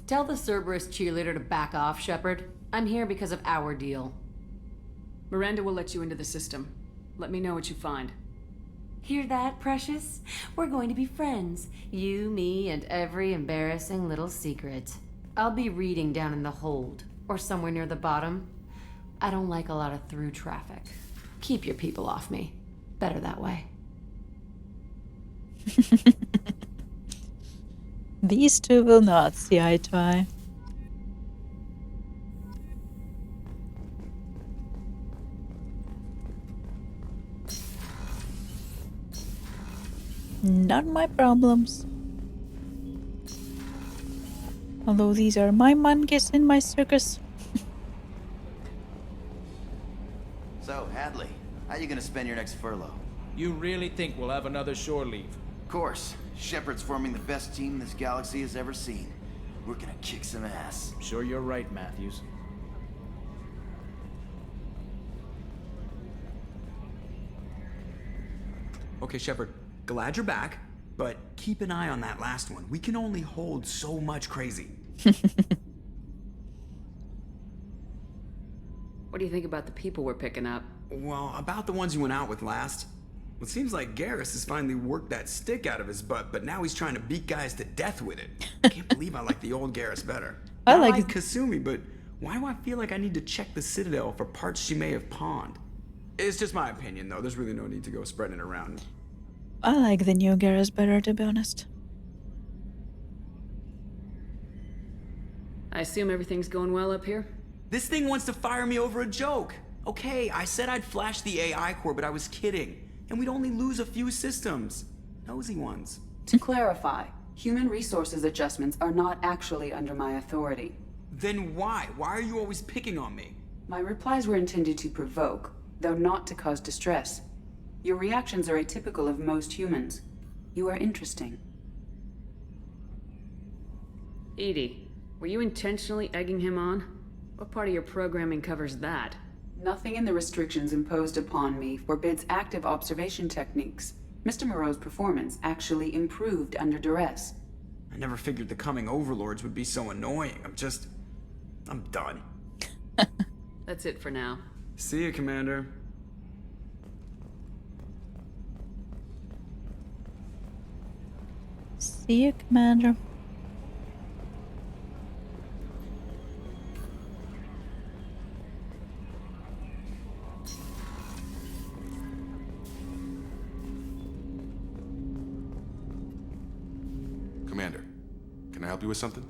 Tell the Cerberus cheerleader to back off, Shepard. I'm here because of our deal. Miranda will let you into the system. Let me know what you find. Hear that, Precious? We're going to be friends. You, me, and every embarrassing little secret. I'll be reading down in the hold, or somewhere near the bottom. I don't like a lot of through traffic. Keep your people off me. Better that way. These two will not see eye to eye. Not my problems. Although these are my monkeys in my circus. So, Hadley, how you gonna spend your next furlough? You really think we'll have another shore leave? Of course. Shepard's forming the best team this galaxy has ever seen. We're gonna kick some ass. Sure you're right, Matthews. Okay, Shepard, glad you're back, but keep an eye on that last one. We can only hold so much crazy. What do you think about the people we're picking up? Well, about the ones you went out with last. It seems like Garrus has finally worked that stick out of his butt, but now he's trying to beat guys to death with it. I can't believe I like the old Garrus better. I like Kasumi, but why do I feel like I need to check the Citadel for parts she may have pawned? It's just my opinion, though. There's really no need to go spreading it around. I like the new Garrus better, to be honest. I assume everything's going well up here? This thing wants to fire me over a joke. Okay, I said I'd flash the AI core, but I was kidding. And we'd only lose a few systems. Nosy ones. To clarify, human resources adjustments are not actually under my authority. Then why? Why are you always picking on me? My replies were intended to provoke, though not to cause distress. Your reactions are atypical of most humans. You are interesting. Edie, were you intentionally egging him on? What part of your programming covers that? Nothing in the restrictions imposed upon me forbids active observation techniques. Mr. Moreau's performance actually improved under duress. I never figured the coming overlords would be so annoying. I'm done. That's it for now. See you, Commander. See you, Commander. Commander, can I help you with something?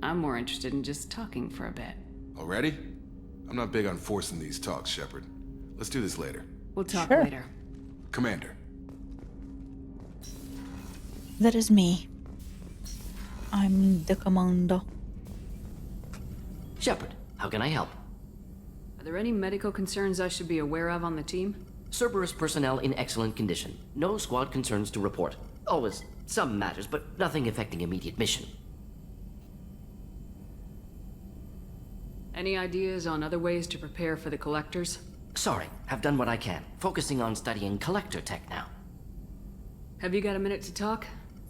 I'm more interested in just talking for a bit. Already? I'm not big on forcing these talks, Shepard. Let's do this later. We'll talk later. Commander. That is me. I'm the commander. Shepard, how can I help? Are there any medical concerns I should be aware of on the team? Cerberus personnel in excellent condition. No squad concerns to report. Always some matters, but nothing affecting immediate mission. Any ideas on other ways to prepare for the collectors? Sorry, have done what I can. Focusing on studying collector tech now. Have you got a minute to talk?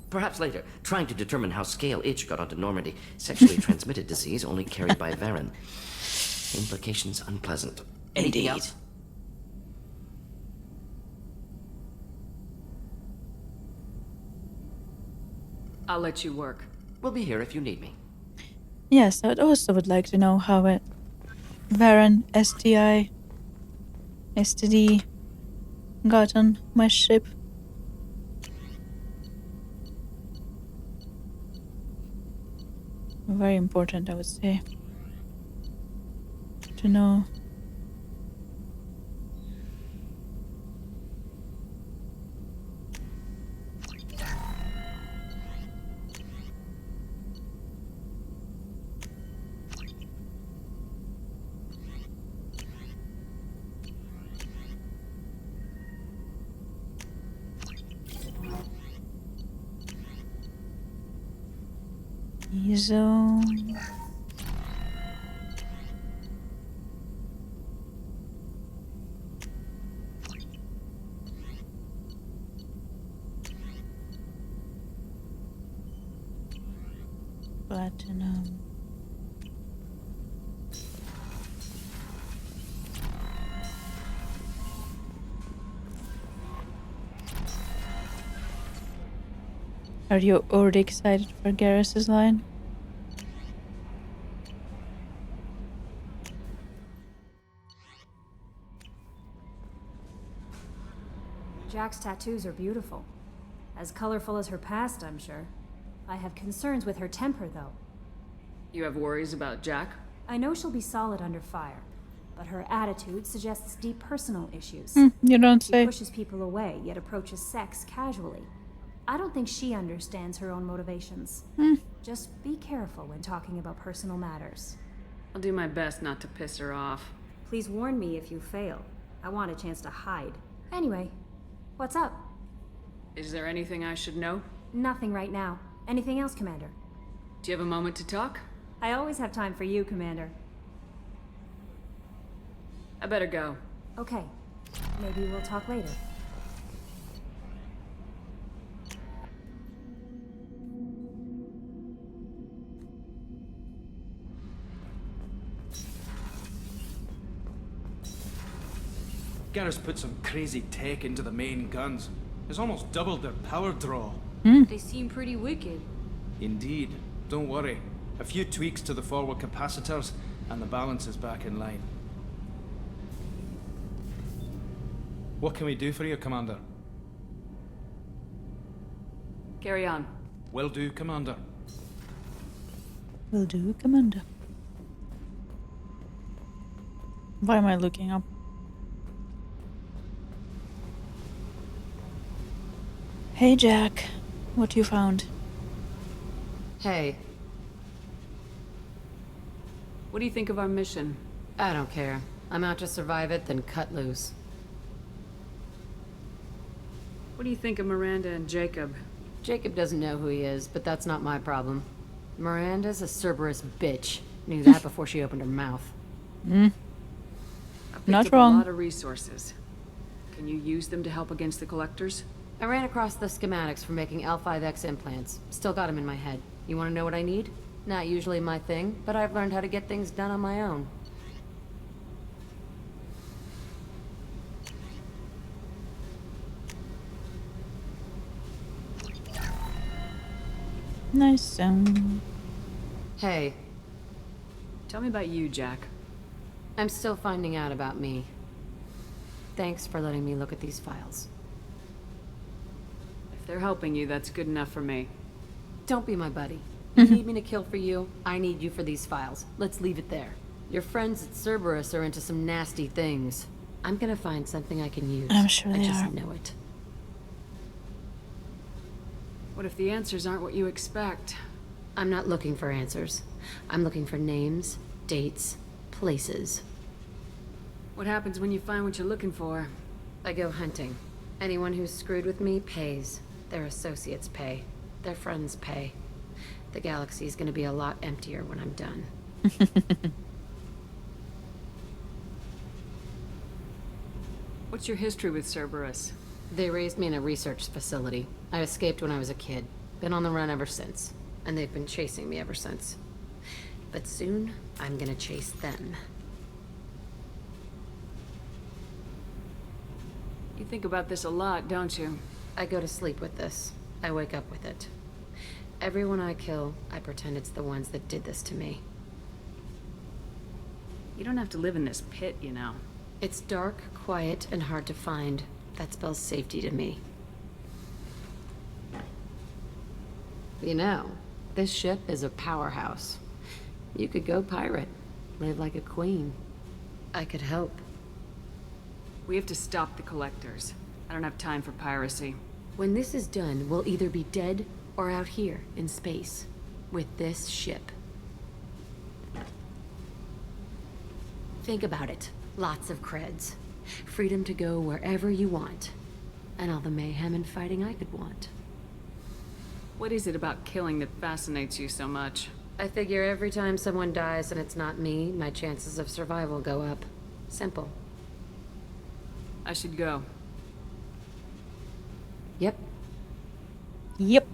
Perhaps later. Trying to determine how Scale Itch got onto Normandy. Sexually transmitted disease only carried by Varen. Implications unpleasant. Anything else? I'll let you work. We'll be here if you need me. Yes, I also would like to know how it Varen, STI, STD got on my ship. Very important, I would say, to know. Zone. Platinum. Are you already excited for Garrus's line? Jack's tattoos are beautiful. As colorful as her past, I'm sure. I have concerns with her temper, though. You have worries about Jack? I know she'll be solid under fire, but her attitude suggests deep personal issues. You don't say. She pushes people away, yet approaches sex casually. I don't think she understands her own motivations. Just be careful when talking about personal matters. I'll do my best not to piss her off. Please warn me if you fail. I want a chance to hide. Anyway, what's up? Is there anything I should know? Nothing right now. Anything else, Commander? Do you have a moment to talk? I always have time for you, Commander. I better go. Okay. Maybe we'll talk later. Garrus put some crazy tech into the main guns. It's almost doubled their power draw. They seem pretty wicked. Indeed. Don't worry. A few tweaks to the forward capacitors, and the balance is back in line. What can we do for you, Commander? Carry on. Will do, Commander. Will do, Commander. Why am I looking up? Hey Jack, what you found? Hey. What do you think of our mission? I don't care. I'm out to survive it, then cut loose. What do you think of Miranda and Jacob? Jacob doesn't know who he is, but that's not my problem. Miranda's a Cerberus bitch. Knew that before she opened her mouth. Not wrong. A lot of resources. Can you use them to help against the collectors? I ran across the schematics for making L5X implants. Still got them in my head. You want to know what I need? Not usually my thing, but I've learned how to get things done on my own. Nice. Hey. Tell me about you, Jack. I'm still finding out about me. Thanks for letting me look at these files. If they're helping you, that's good enough for me. Don't be my buddy. You need me to kill for you, I need you for these files. Let's leave it there. Your friends at Cerberus are into some nasty things. I'm gonna find something I can use. I'm sure they I just are. know it. What if the answers aren't what you expect? I'm not looking for answers. I'm looking for names, dates, places. What happens when you find what you're looking for? I go hunting. Anyone who's screwed with me pays. Their associates pay. Their friends pay. The galaxy is going to be a lot emptier when I'm done. What's your history with Cerberus? They raised me in a research facility. I escaped when I was a kid. Been on the run ever since. And they've been chasing me ever since. But soon, I'm gonna chase them. You think about this a lot, don't you? I go to sleep with this. I wake up with it. Everyone I kill, I pretend it's the ones that did this to me. You don't have to live in this pit, you know. It's dark, quiet, and hard to find. That spells safety to me. You know, this ship is a powerhouse. You could go pirate, live like a queen. I could help. We have to stop the collectors. I don't have time for piracy. When this is done, we'll either be dead or out here in space with this ship. Think about it. Lots of creds. Freedom to go wherever you want. And all the mayhem and fighting I could want. What is it about killing that fascinates you so much? I figure every time someone dies and it's not me, my chances of survival go up. Simple. I should go. Yep. Yep.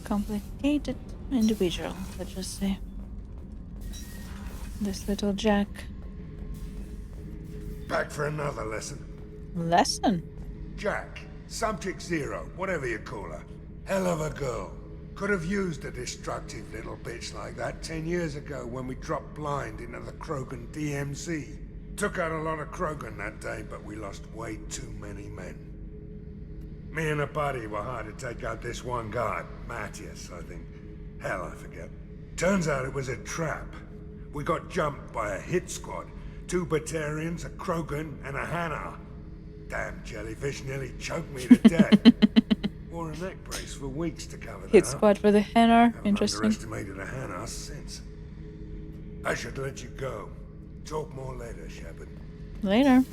Complicated individual, let's just say. This little Jack. Back for another lesson. Lesson? Jack, Subject Zero, whatever you call her. Hell of a girl. Could have used a destructive little bitch like that 10 years ago when we dropped blind into the Krogan DMZ. Took out a lot of Krogan that day, but we lost way too many men. Me and a buddy were hired to take out this one guy, Matthias, I think. Hell, I forget. Turns out it was a trap. We got jumped by a hit squad. 2 Batarians, a Krogan, and a Hanar. Damn jellyfish nearly choked me to death. Wore a neck brace for weeks to cover that Hit up. squad for the Hanar. Haven't Interesting. underestimated a Hanar since. I should let you go. Talk more later, Shepard. Later.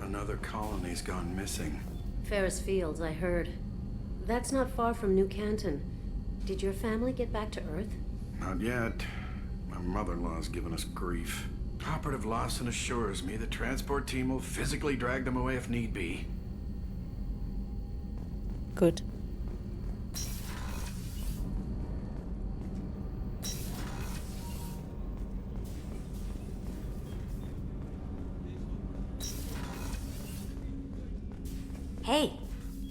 Another colony's gone missing. Ferris Fields, I heard. That's not far from New Canton. Did your family get back to Earth? Not yet. My mother-in-law's given us grief. Operative Lawson assures me the transport team will physically drag them away if need be. Good. Hey,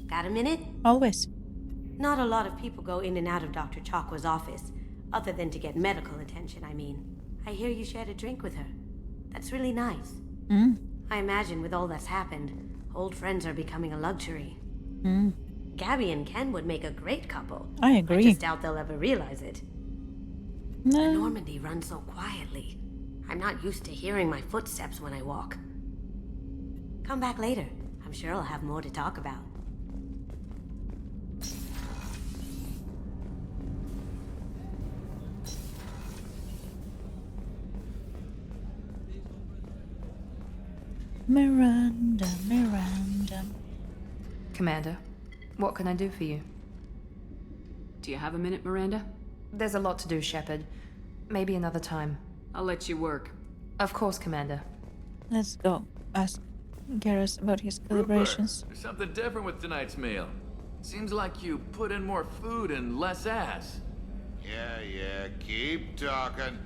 got a minute? Always. Not a lot of people go in and out of Dr. Chakwa's office. Other than to get medical attention, I mean. I hear you shared a drink with her. That's really nice. I imagine with all that's happened, old friends are becoming a luxury. Gabby and Ken would make a great couple. I agree. I just doubt they'll ever realize it. No. The Normandy runs so quietly. I'm not used to hearing my footsteps when I walk. Come back later. I'm sure I'll have more to talk about. Miranda. Commander, what can I do for you? Do you have a minute, Miranda? There's a lot to do, Shepard. Maybe another time. I'll let you work. Of course, Commander. Let's go ask Garrus about his calibrations. There's something different with tonight's meal. Seems like you put in more food and less ass. Yeah, keep talking.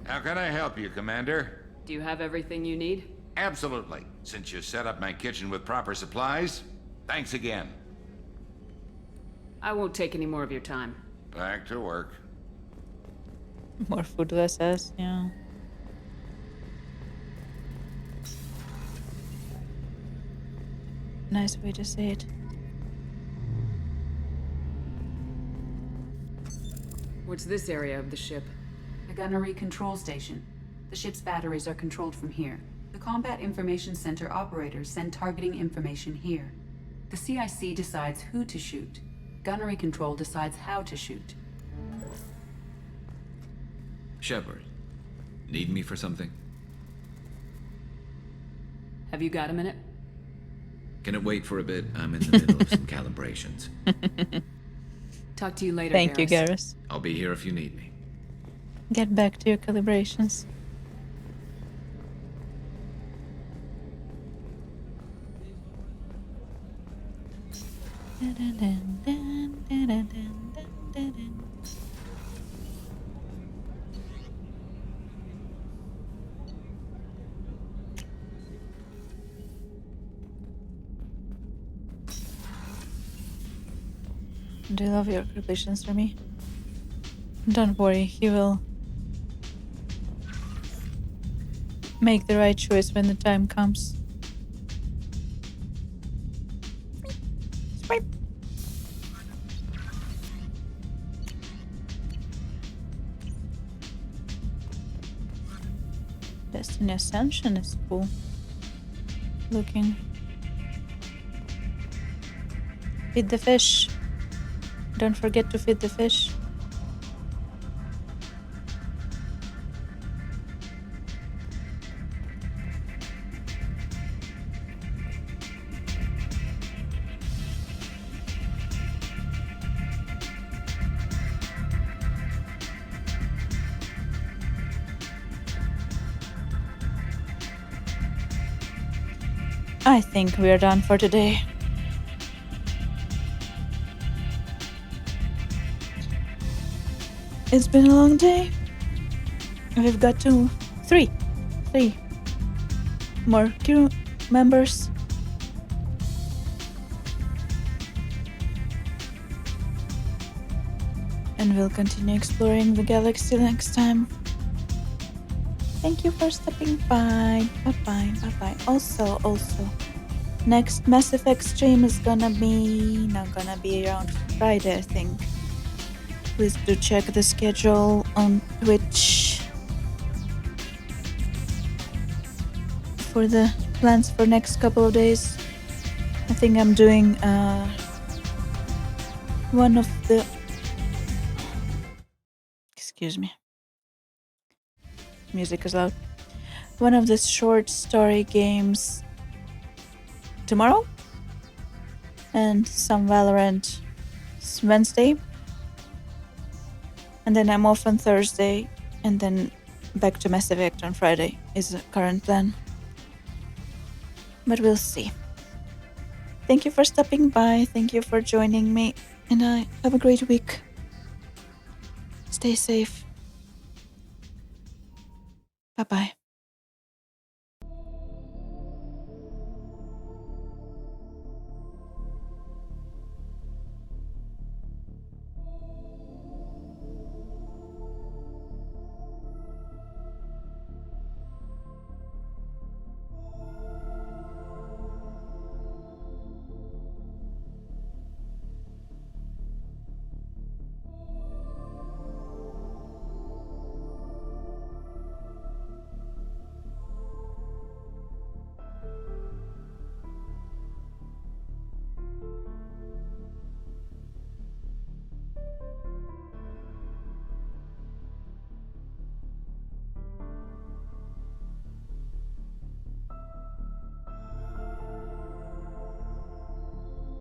How can I help you, Commander? Do you have everything you need? Absolutely. Since you set up my kitchen with proper supplies, thanks again. I won't take any more of your time. Back to work. More food, less ass, yeah. Nice way to say it. What's this area of the ship? The gunnery control station. The ship's batteries are controlled from here. The Combat Information Center operators send targeting information here. The CIC decides who to shoot. Gunnery control decides how to shoot. Shepard, need me for something? Have you got a minute? Can it wait for a bit? I'm in the middle of some calibrations. Talk to you later, Thank you, Garrus. Garrus. I'll be here if you need me. Get back to your calibrations. Do you love your calibrations, Remy? Don't worry, he will make the right choice when the time comes. Swipe. Destiny Ascension is cool looking. Feed the fish. Don't forget to feed the fish. I think we're done for today. It's been a long day. We've got three more crew members. And we'll continue exploring the galaxy next time. Thank you for stopping by. Bye-bye. Also, next Mass Effect stream is not gonna be around Friday, I think. Please do check the schedule on Twitch for the plans for next couple of days. I think I'm doing one of the... Excuse me. Music is loud. One of the short story games tomorrow, and some Valorant Wednesday, and then I'm off on Thursday, and then back to Mass Effect on Friday is the current plan, but we'll see. Thank you for stopping by, thank you for joining me, and have a great week. Stay safe. Bye-bye.